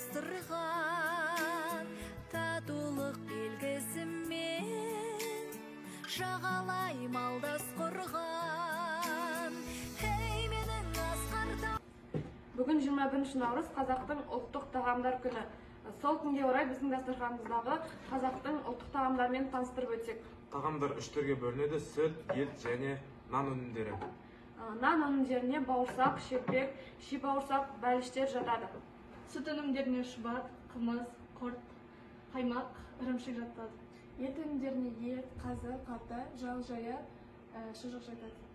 тоғыстырған татулық белгісімен жағалай малдас құрған. Ей менің асқар. Бүгін 21 наурыз қазақтың ұлттық тағамдар күні. Сол күнге орай біздің дастарханымыздағы қазақтың ұлттық тағамдарымен таныстырып өтсек. Тағамдар үш түрге бөлінеді: сүт, ет және нан өнімдері. Нан өнімдеріне бауырсақ, шелпек, ши бауырсақ, бәліштер жатады. Сүт өнімдеріне шұбат, қымыз, құрт, қаймақ, ірімшік жатады. Ет өнімдеріне ет, қазы, қапта, жал жая, шұжық жатады.